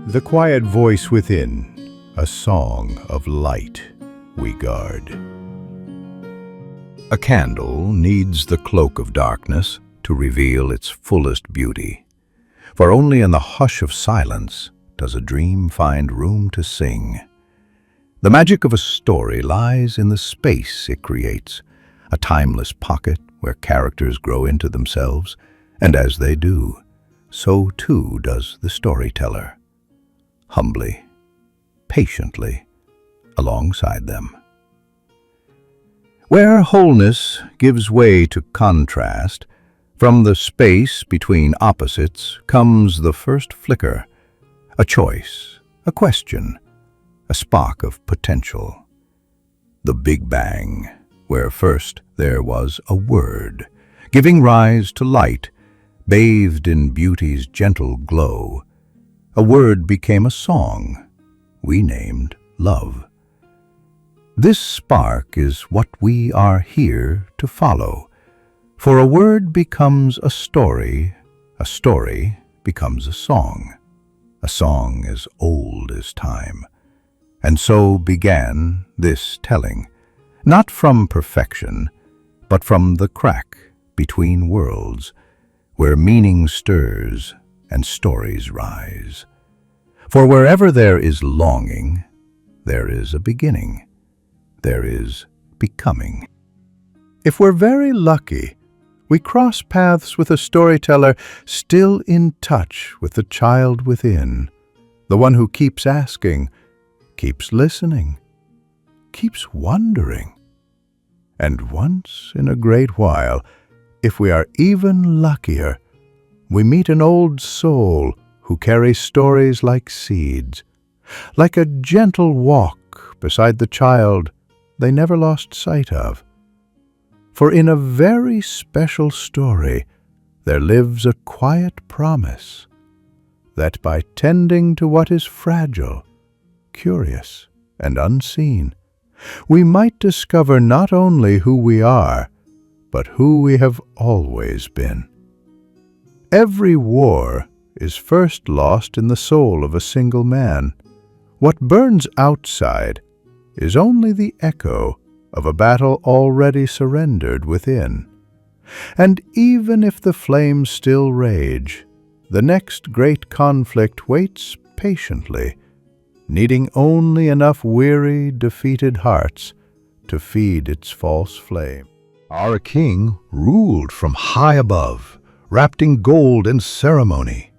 The quiet voice within, a song of light we guard. A candle needs the cloak of darkness to reveal its fullest beauty, for only in the hush of silence does a dream find room to sing. The magic of a story lies in the space it creates, a timeless pocket where characters grow into themselves, and as they do, so too does the storyteller, humbly, patiently, alongside them. Where wholeness gives way to contrast, from the space between opposites comes the first flicker, a choice, a question, a spark of potential. The Big Bang, where first there was a word, giving rise to light, bathed in beauty's gentle glow. A word became a song we named love. This spark is what we are here to follow, for a word becomes a story becomes a song as old as time. And so began this telling, not from perfection, but from the crack between worlds, where meaning stirs and stories rise. For wherever there is longing, there is a beginning, there is becoming. If we're very lucky, we cross paths with a storyteller still in touch with the child within, the one who keeps asking, keeps listening, keeps wondering. And once in a great while, if we are even luckier, we meet an old soul who carries stories like seeds, like a gentle walk beside the child they never lost sight of. For in a very special story, there lives a quiet promise that by tending to what is fragile, curious, and unseen, we might discover not only who we are, but who we have always been. Every war is first lost in the soul of a single man. What burns outside is only the echo of a battle already surrendered within. And even if the flames still rage, the next great conflict waits patiently, needing only enough weary, defeated hearts to feed its false flame. Our king ruled from high above, wrapped in gold and ceremony.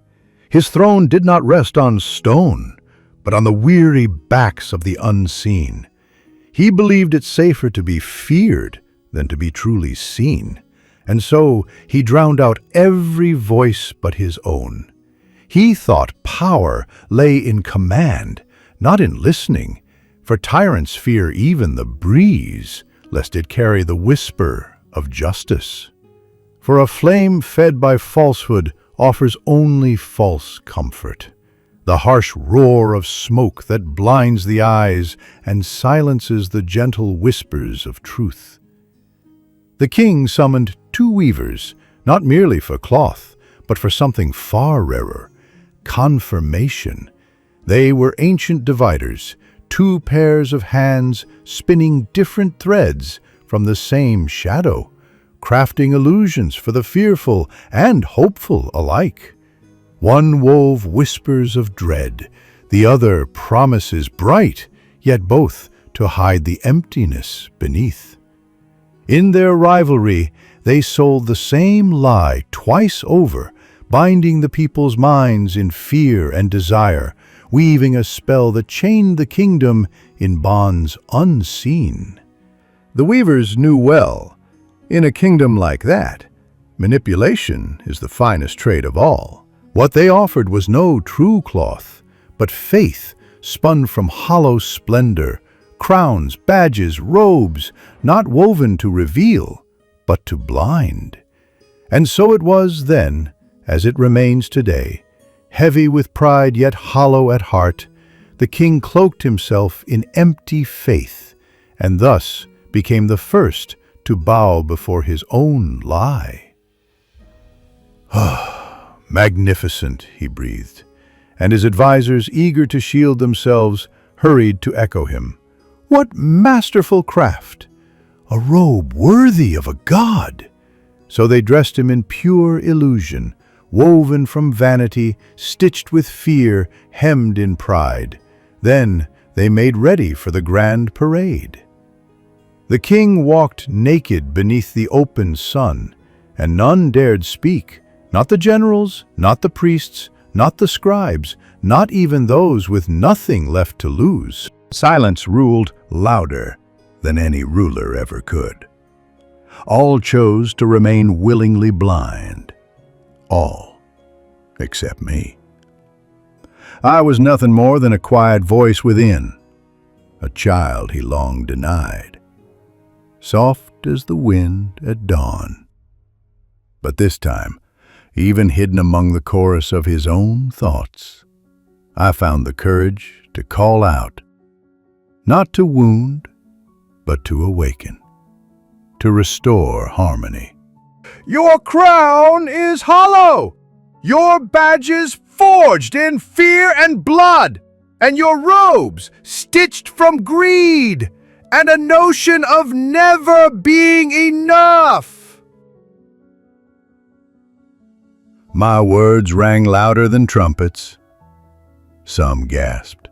His throne did not rest on stone, but on the weary backs of the unseen. He believed it safer to be feared than to be truly seen, and so he drowned out every voice but his own. He thought power lay in command, not in listening, for tyrants fear even the breeze, lest it carry the whisper of justice. For a flame fed by falsehood offers only false comfort, the harsh roar of smoke that blinds the eyes and silences the gentle whispers of truth. The king summoned 2 weavers, not merely for cloth, but for something far rarer, confirmation. They were ancient dividers, 2 pairs of hands spinning different threads from the same shadow, crafting illusions for the fearful and hopeful alike. One wove whispers of dread, the other promises bright, yet both to hide the emptiness beneath. In their rivalry, they sold the same lie twice over, binding the people's minds in fear and desire, weaving a spell that chained the kingdom in bonds unseen. The weavers knew well, in a kingdom like that, manipulation is the finest trade of all. What they offered was no true cloth, but faith spun from hollow splendor, crowns, badges, robes, not woven to reveal, but to blind. And so it was then, as it remains today, heavy with pride yet hollow at heart, the king cloaked himself in empty faith, and thus became the first to bow before his own lie. Magnificent, he breathed, and his advisors, eager to shield themselves, hurried to echo him. What masterful craft! A robe worthy of a god! So they dressed him in pure illusion, woven from vanity, stitched with fear, hemmed in pride. Then they made ready for the grand parade. The king walked naked beneath the open sun, and none dared speak, not the generals, not the priests, not the scribes, not even those with nothing left to lose. Silence ruled louder than any ruler ever could. All chose to remain willingly blind. All, except me. I was nothing more than a quiet voice within, a child he long denied, soft as the wind at dawn. But this time, even hidden among the chorus of his own thoughts, I found the courage to call out, not to wound, but to awaken, to restore harmony. Your crown is hollow, your badges forged in fear and blood, and your robes stitched from greed and a notion of never being enough. My words rang louder than trumpets. Some gasped.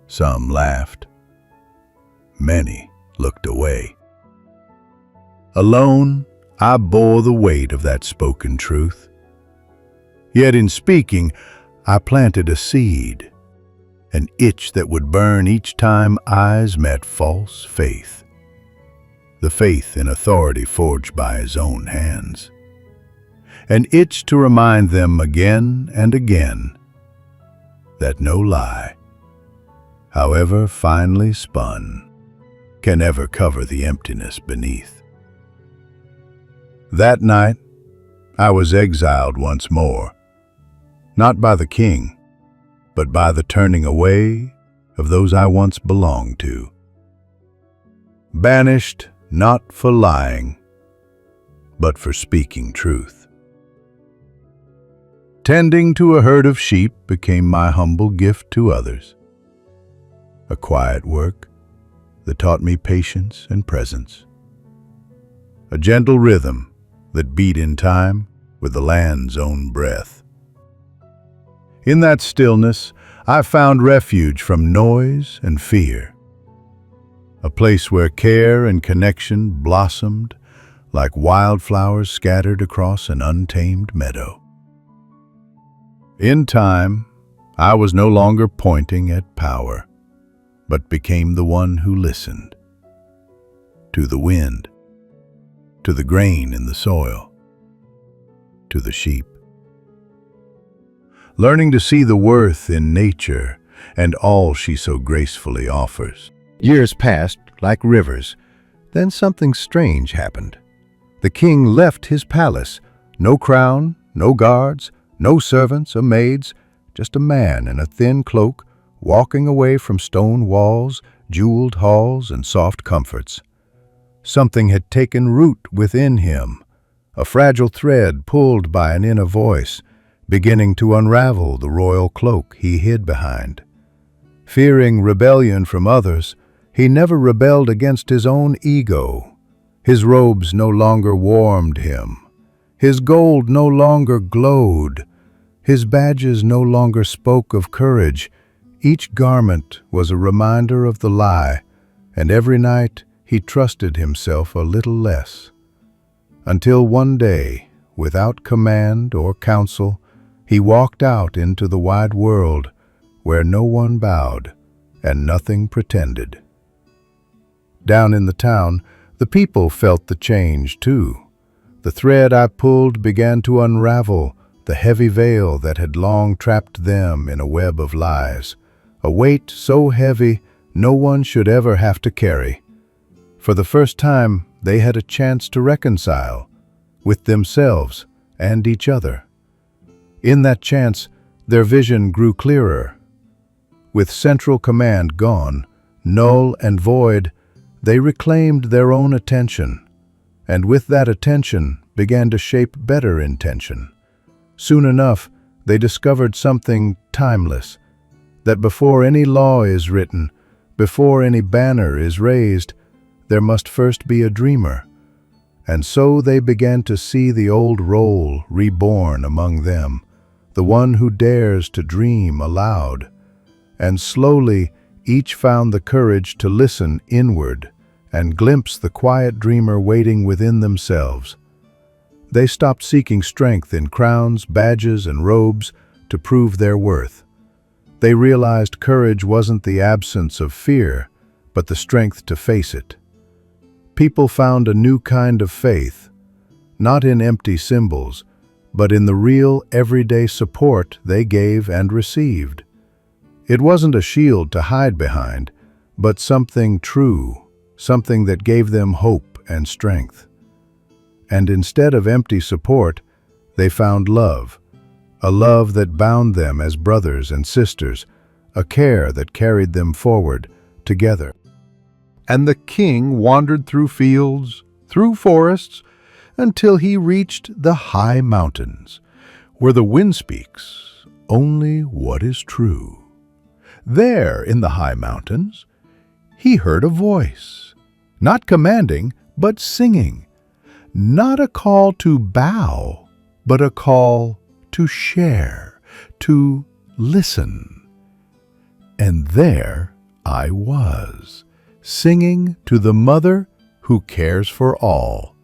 Some laughed. Many looked away. Alone, I bore the weight of that spoken truth. Yet in speaking, I planted a seed, an itch that would burn each time eyes met false faith, the faith in authority forged by his own hands, an itch to remind them again and again that no lie, however finely spun, can ever cover the emptiness beneath. That night, I was exiled once more, not by the king, but by the turning away of those I once belonged to. Banished not for lying, but for speaking truth. Tending to a herd of sheep became my humble gift to others. A quiet work that taught me patience and presence. A gentle rhythm that beat in time with the land's own breath. In that stillness, I found refuge from noise and fear. A place where care and connection blossomed like wildflowers scattered across an untamed meadow. In time, I was no longer pointing at power, but became the one who listened. To the wind, to the grain in the soil, to the sheep. Learning to see the worth in nature and all she so gracefully offers. Years passed like rivers. Then something strange happened. The king left his palace. No crown, no guards, no servants or maids, just a man in a thin cloak walking away from stone walls, jeweled halls, and soft comforts. Something had taken root within him, a fragile thread pulled by an inner voice, beginning to unravel the royal cloak he hid behind. Fearing rebellion from others, he never rebelled against his own ego. His robes no longer warmed him. His gold no longer glowed. His badges no longer spoke of courage. Each garment was a reminder of the lie, and every night he trusted himself a little less. Until one day, without command or counsel, he walked out into the wide world where no one bowed and nothing pretended. Down in the town, the people felt the change too. The thread I pulled began to unravel, the heavy veil that had long trapped them in a web of lies, a weight so heavy no one should ever have to carry. For the first time, they had a chance to reconcile with themselves and each other. In that chance, their vision grew clearer. With central command gone, null and void, they reclaimed their own attention, and with that attention began to shape better intention. Soon enough, they discovered something timeless, that before any law is written, before any banner is raised, there must first be a dreamer. And so they began to see the old role reborn among them, the one who dares to dream aloud. And slowly each found the courage to listen inward and glimpse the quiet dreamer waiting within themselves. They stopped seeking strength in crowns, badges, and robes to prove their worth. They realized courage wasn't the absence of fear, but the strength to face it. People found a new kind of faith, not in empty symbols, but in the real, everyday support they gave and received. It wasn't a shield to hide behind, but something true, something that gave them hope and strength. And instead of empty support, they found love, a love that bound them as brothers and sisters, a care that carried them forward together. And the king wandered through fields, through forests, until he reached the high mountains, where the wind speaks only what is true. There, in the high mountains, he heard a voice, not commanding, but singing, not a call to bow, but a call to share, to listen. And there I was, singing to the mother who cares for all.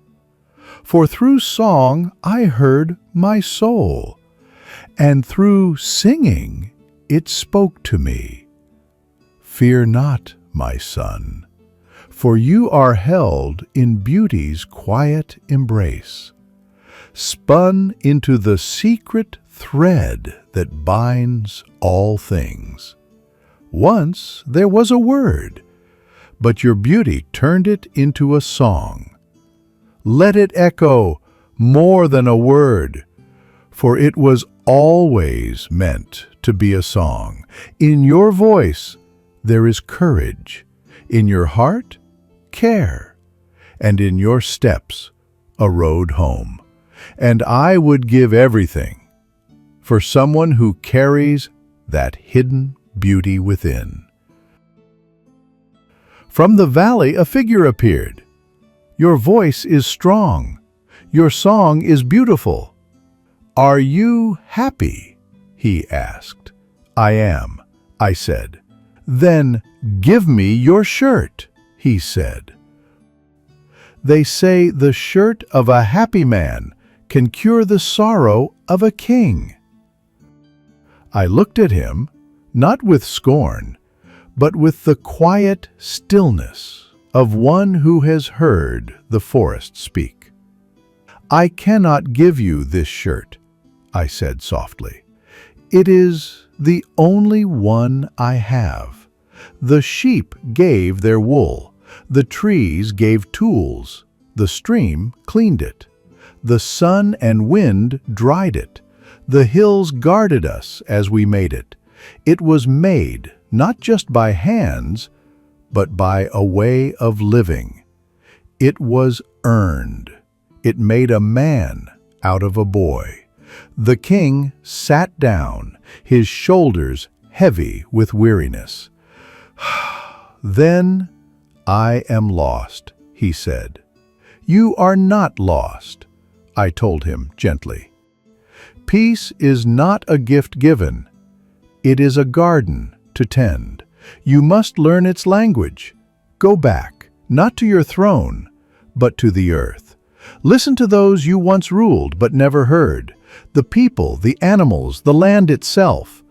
For through song I heard my soul, and through singing it spoke to me. Fear not, my son, for you are held in beauty's quiet embrace, spun into the secret thread that binds all things. Once there was a word, but your beauty turned it into a song. Let it echo more than a word, for it was always meant to be a song. In your voice there is courage, in your heart care, and in your steps a road home. And I would give everything for someone who carries that hidden beauty within. From the valley a figure appeared. Your voice is strong. Your song is beautiful. Are you happy? He asked. I am, I said. Then give me your shirt, he said. They say the shirt of a happy man can cure the sorrow of a king. I looked at him, not with scorn, but with the quiet stillness of one who has heard the forest speak. I cannot give you this shirt, I said softly. It is the only one I have. The sheep gave their wool, the trees gave tools, the stream cleaned it, the sun and wind dried it, the hills guarded us as we made it. It was made not just by hands, but by a way of living. It was earned. It made a man out of a boy. The king sat down, his shoulders heavy with weariness. Then I am lost, he said. You are not lost, I told him gently. Peace is not a gift given. It is a garden to tend. You must learn its language. Go back, not to your throne, but to the earth. Listen to those you once ruled but never heard, the people, the animals, the land itself.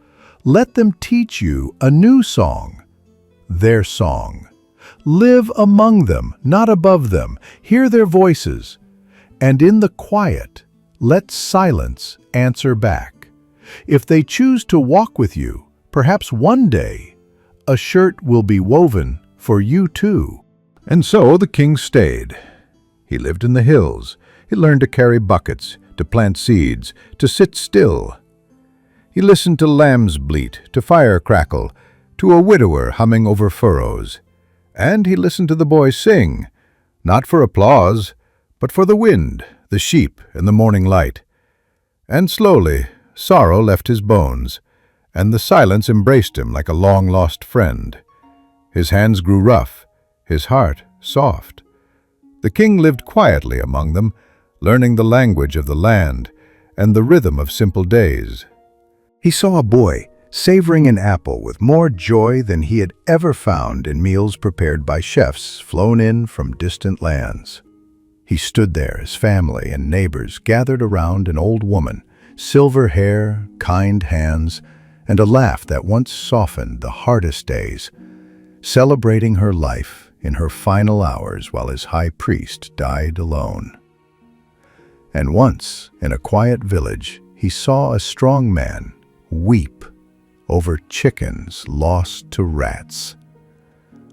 Let them teach you a new song, their song. Live among them, not above them. Hear their voices, and in the quiet, let silence answer back. If they choose to walk with you, perhaps one day, a shirt will be woven for you too. And so the king stayed. He lived in the hills. He learned to carry buckets, to plant seeds, to sit still. He listened to lambs bleat, to fire crackle, to a widower humming over furrows. And he listened to the boys sing, not for applause, but for the wind, the sheep, and the morning light. And slowly, sorrow left his bones, and the silence embraced him like a long-lost friend. His hands grew rough, his heart soft. The king lived quietly among them, learning the language of the land and the rhythm of simple days. He saw a boy savoring an apple with more joy than he had ever found in meals prepared by chefs flown in from distant lands. He stood there as family and neighbors gathered around an old woman, silver hair, kind hands, and a laugh that once softened the hardest days, celebrating her life in her final hours while his high priest died alone. And once, in a quiet village, he saw a strong man weep over chickens lost to rats,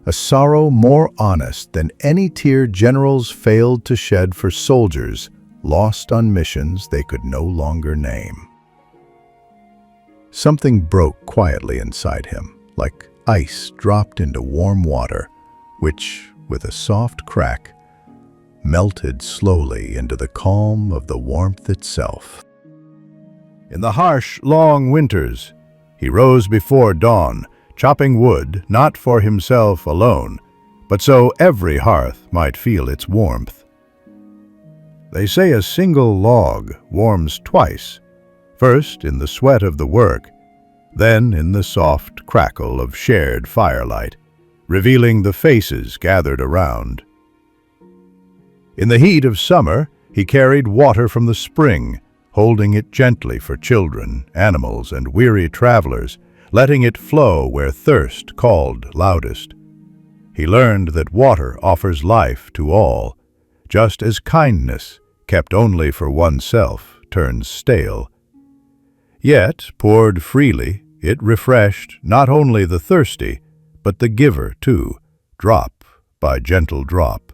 a sorrow more honest than any tear generals failed to shed for soldiers lost on missions they could no longer name. Something broke quietly inside him, like ice dropped into warm water, which, with a soft crack, melted slowly into the calm of the warmth itself. In the harsh, long winters, he rose before dawn, chopping wood not for himself alone, but so every hearth might feel its warmth. They say a single log warms twice, first in the sweat of the work, then in the soft crackle of shared firelight, revealing the faces gathered around. In the heat of summer, he carried water from the spring, holding it gently for children, animals, and weary travelers, letting it flow where thirst called loudest. He learned that water offers life to all, just as kindness, kept only for oneself, turns stale. Yet, poured freely, it refreshed not only the thirsty, but the giver too, drop by gentle drop.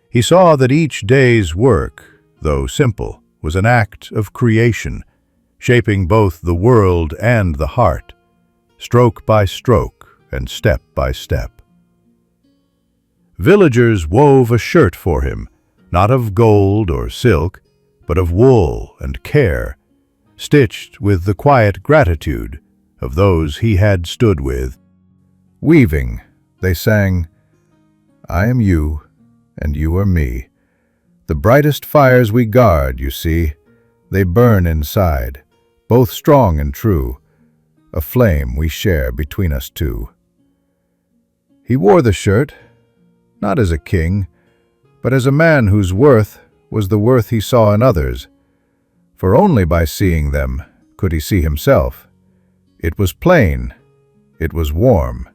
He saw that each day's work, though simple, was an act of creation, shaping both the world and the heart, stroke by stroke and step by step. Villagers wove a shirt for him, not of gold or silk, but of wool and care, stitched with the quiet gratitude of those he had stood with. Weaving, they sang, "I am you, and you are me. The brightest fires we guard, you see, they burn inside, both strong and true, a flame we share between us two." He wore the shirt, not as a king, but as a man whose worth was the worth he saw in others, for only by seeing them could he see himself. It was plain, it was warm,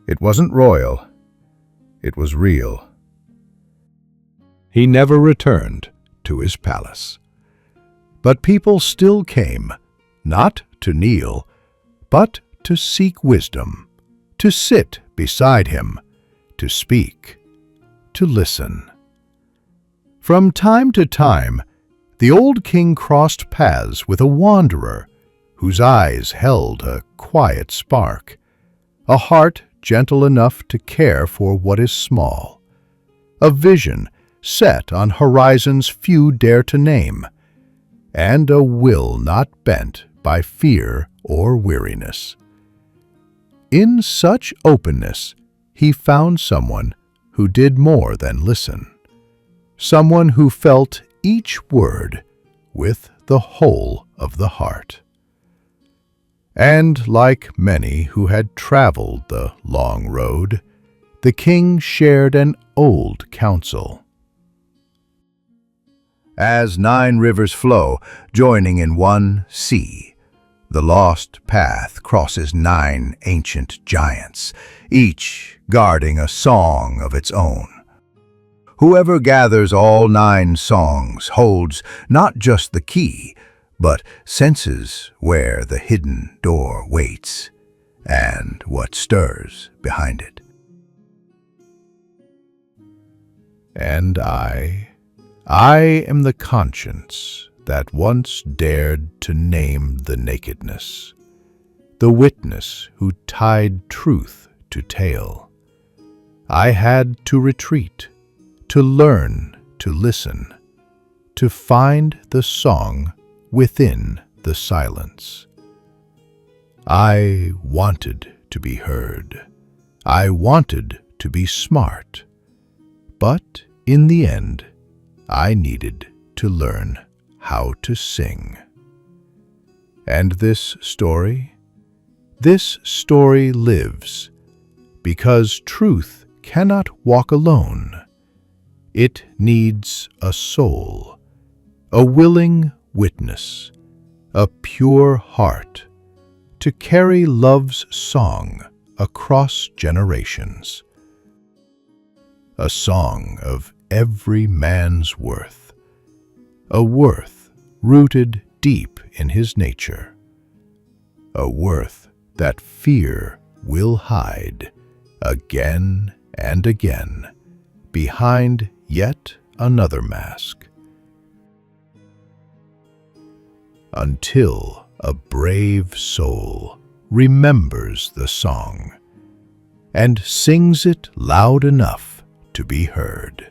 it wasn't royal, it was real. He never returned to his palace. But people still came, not to kneel, but to seek wisdom, to sit beside him, to speak, to listen. From time to time, the old king crossed paths with a wanderer whose eyes held a quiet spark, a heart gentle enough to care for what is small, a vision set on horizons few dare to name, and a will not bent by fear or weariness. In such openness, he found someone who did more than listen, someone who felt each word with the whole of the heart. And like many who had traveled the long road, the king shared an old counsel. As 9 rivers flow, joining in one sea, the lost path crosses 9 ancient giants, each guarding a song of its own. Whoever gathers all 9 songs holds not just the key, but senses where the hidden door waits and what stirs behind it. And I am the conscience that once dared to name the nakedness, the witness who tied truth to tale. I had to retreat, to learn to listen, to find the song within the silence. I wanted to be heard. I wanted to be smart. But in the end, I needed to learn how to sing. And this story lives because truth cannot walk alone. It needs a soul, a willing witness, a pure heart to carry love's song across generations. A song of every man's worth, a worth rooted deep in his nature, a worth that fear will hide again and again behind yet another mask, until a brave soul remembers the song and sings it loud enough to be heard.